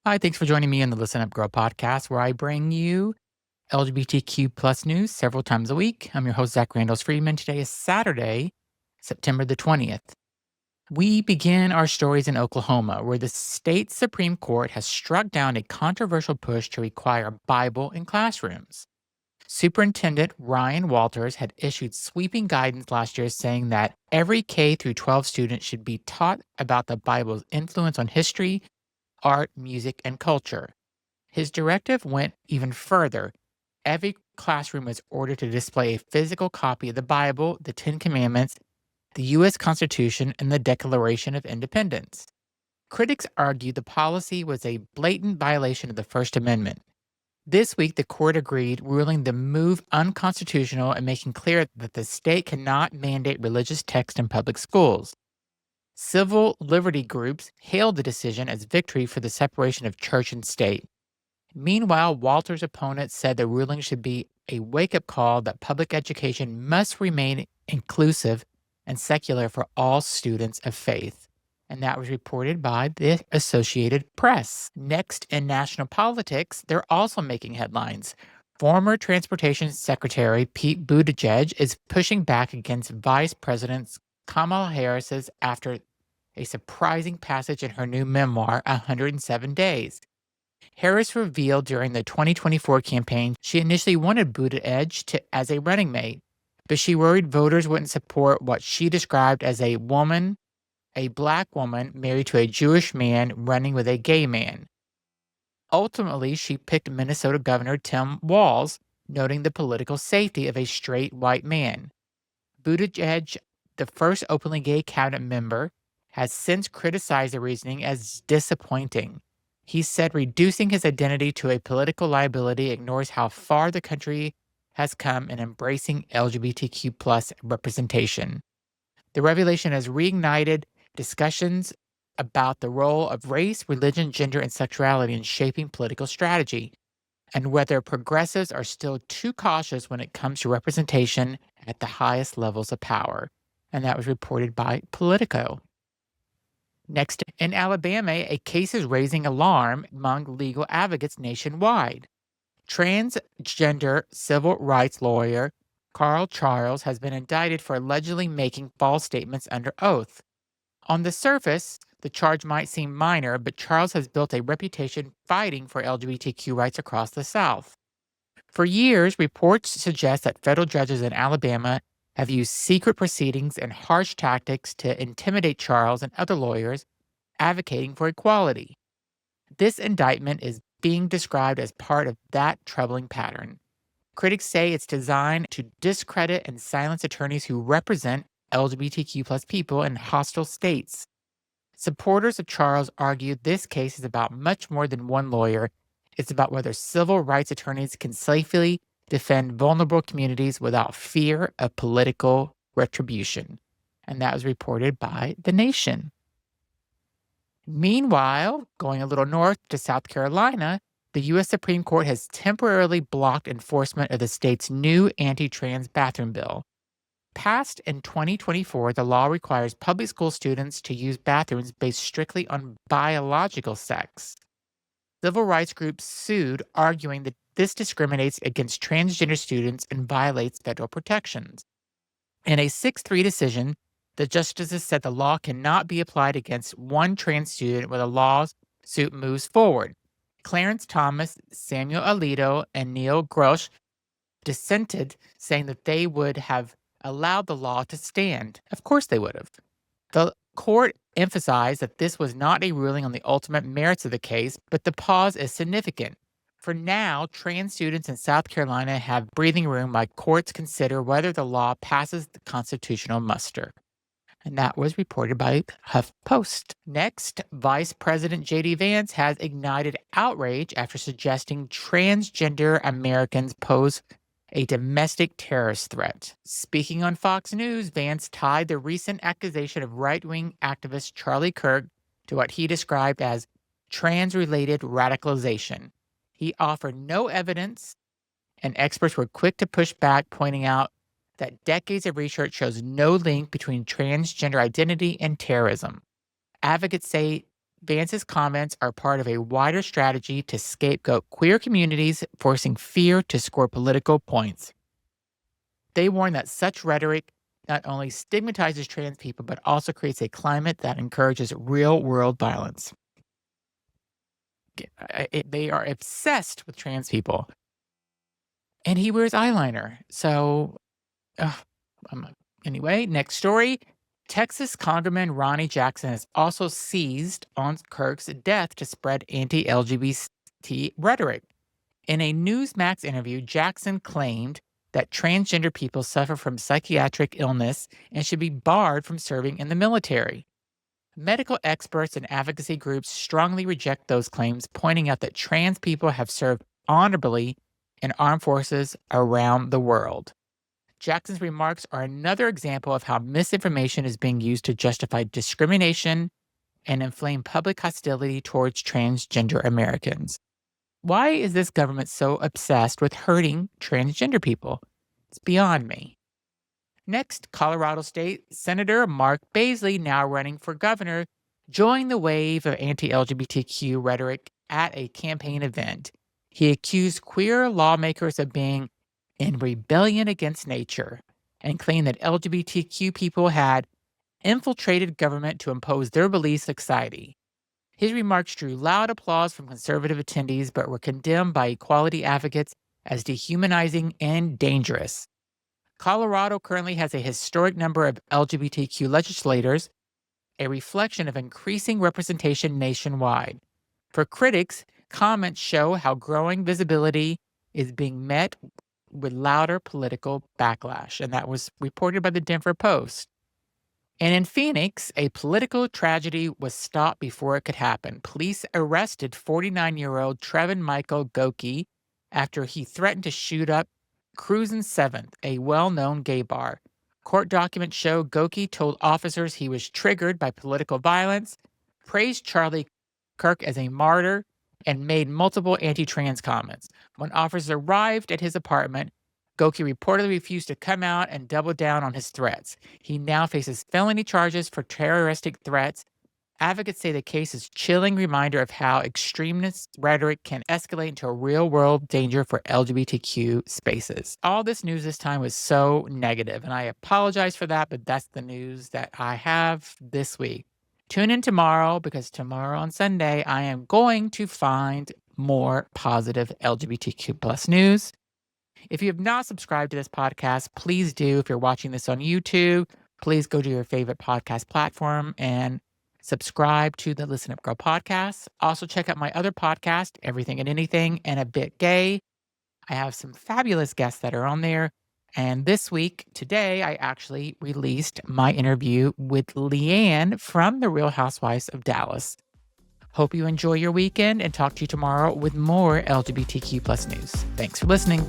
Hi, thanks for joining me on the Listen Up Girl podcast, where I bring you LGBTQ plus news several times a week. I'm your host, Zach Randles-Friedman. Today is Saturday, September the 20th. We begin our stories in Oklahoma, where the state Supreme Court has struck down a controversial push to require Bible in classrooms. Superintendent Ryan Walters had issued sweeping guidance last year saying that every K through 12 student should be taught about the Bible's influence on history, art, music, and culture. His directive went even further. Every classroom was ordered to display a physical copy of the Bible, the Ten Commandments, the U.S. Constitution, and the Declaration of Independence. Critics argued the policy was a blatant violation of the First Amendment. This week, the court agreed, ruling the move unconstitutional and making clear that the state cannot mandate religious texts in public schools. Civil liberty groups hailed the decision as victory for the separation of church and state. Meanwhile, Walter's opponents said the ruling should be a wake-up call that public education must remain inclusive and secular for all students of faith. And that was reported by the Associated Press. Next, in national politics, they're also making headlines. Former Transportation Secretary Pete Buttigieg is pushing back against Vice President Kamala Harris's after a surprising passage in her new memoir, 107 Days. Harris revealed during the 2024 campaign she initially wanted Buttigieg as a running mate, but she worried voters wouldn't support what she described as a Black woman married to a Jewish man running with a gay man. Ultimately, she picked Minnesota Governor Tim Walz, noting the political safety of a straight white man. Buttigieg, the first openly gay cabinet member, has since criticized the reasoning as disappointing. He said reducing his identity to a political liability ignores how far the country has come in embracing LGBTQ plus representation. The revelation has reignited discussions about the role of race, religion, gender, and sexuality in shaping political strategy, and whether progressives are still too cautious when it comes to representation at the highest levels of power. And that was reported by Politico. Next, in Alabama, a case is raising alarm among legal advocates nationwide. Transgender civil rights lawyer Carl Charles has been indicted for allegedly making false statements under oath. On the surface, the charge might seem minor, but Charles has built a reputation fighting for LGBTQ rights across the South. For years, reports suggest that federal judges in Alabama have used secret proceedings and harsh tactics to intimidate Charles and other lawyers advocating for equality. This indictment is being described as part of that troubling pattern. Critics say it's designed to discredit and silence attorneys who represent LGBTQ plus people in hostile states. Supporters of Charles argue this case is about much more than one lawyer. It's about whether civil rights attorneys can safely defend vulnerable communities without fear of political retribution. And that was reported by The Nation. Meanwhile, going a little north to South Carolina, the U.S. Supreme Court has temporarily blocked enforcement of the state's new anti-trans bathroom bill. Passed in 2024, the law requires public school students to use bathrooms based strictly on biological sex. Civil rights groups sued, arguing that this discriminates against transgender students and violates federal protections. In a 6-3 decision, the justices said the law cannot be applied against one trans student when a lawsuit moves forward. Clarence Thomas, Samuel Alito, and Neil Grosh dissented, saying that they would have allowed the law to stand. Of course they would have. The court emphasized that this was not a ruling on the ultimate merits of the case, but the pause is significant. For now, trans students in South Carolina have breathing room while courts consider whether the law passes the constitutional muster. And that was reported by HuffPost. Next, Vice President J.D. Vance has ignited outrage after suggesting transgender Americans pose a domestic terrorist threat. Speaking on Fox News, Vance tied the recent accusation of right-wing activist Charlie Kirk to what he described as trans-related radicalization. He offered no evidence, and experts were quick to push back, pointing out that decades of research shows no link between transgender identity and terrorism. Advocates say Vance's comments are part of a wider strategy to scapegoat queer communities, forcing fear to score political points. They warn that such rhetoric not only stigmatizes trans people, but also creates a climate that encourages real world violence. They are obsessed with trans people. And he wears eyeliner. So, ugh, I'm anyway, next story. Texas Congressman Ronnie Jackson has also seized on Kirk's death to spread anti LGBT rhetoric. In a Newsmax interview, Jackson claimed that transgender people suffer from psychiatric illness and should be barred from serving in the military. Medical experts and advocacy groups strongly reject those claims, pointing out that trans people have served honorably in armed forces around the world. Jackson's remarks are another example of how misinformation is being used to justify discrimination and inflame public hostility towards transgender Americans. Why is this government so obsessed with hurting transgender people? It's beyond me. Next, Colorado State Senator Mark Baisley, now running for governor, joined the wave of anti-LGBTQ rhetoric at a campaign event. He accused queer lawmakers of being in rebellion against nature and claimed that LGBTQ people had infiltrated government to impose their beliefs on society. His remarks drew loud applause from conservative attendees, but were condemned by equality advocates as dehumanizing and dangerous. Colorado currently has a historic number of LGBTQ legislators, a reflection of increasing representation nationwide. For critics, comments show how growing visibility is being met with louder political backlash, and that was reported by the Denver Post. And in Phoenix, a political tragedy was stopped before it could happen. Police arrested 49-year-old Trevin Michael Goki after he threatened to shoot up Cruisin' Seventh, a well-known gay bar. Court documents show Goki told officers he was triggered by political violence, praised Charlie Kirk as a martyr, and made multiple anti-trans comments. When officers arrived at his apartment, Goki reportedly refused to come out and doubled down on his threats. He now faces felony charges for terroristic threats. Advocates say the case is a chilling reminder of how extremist rhetoric can escalate into a real-world danger for LGBTQ spaces. All this news this time was so negative, and I apologize for that, but that's the news that I have this week. Tune in tomorrow, because tomorrow on Sunday, I am going to find more positive LGBTQ plus news. If you have not subscribed to this podcast, please do. If you're watching this on YouTube, please go to your favorite podcast platform and subscribe to the Listen Up Girl podcast. Also, check out my other podcast, Everything and Anything and a Bit Gay. I have some fabulous guests that are on there. And this week, today, I actually released my interview with Leanne from The Real Housewives of Dallas. Hope you enjoy your weekend and talk to you tomorrow with more LGBTQ plus news. Thanks for listening.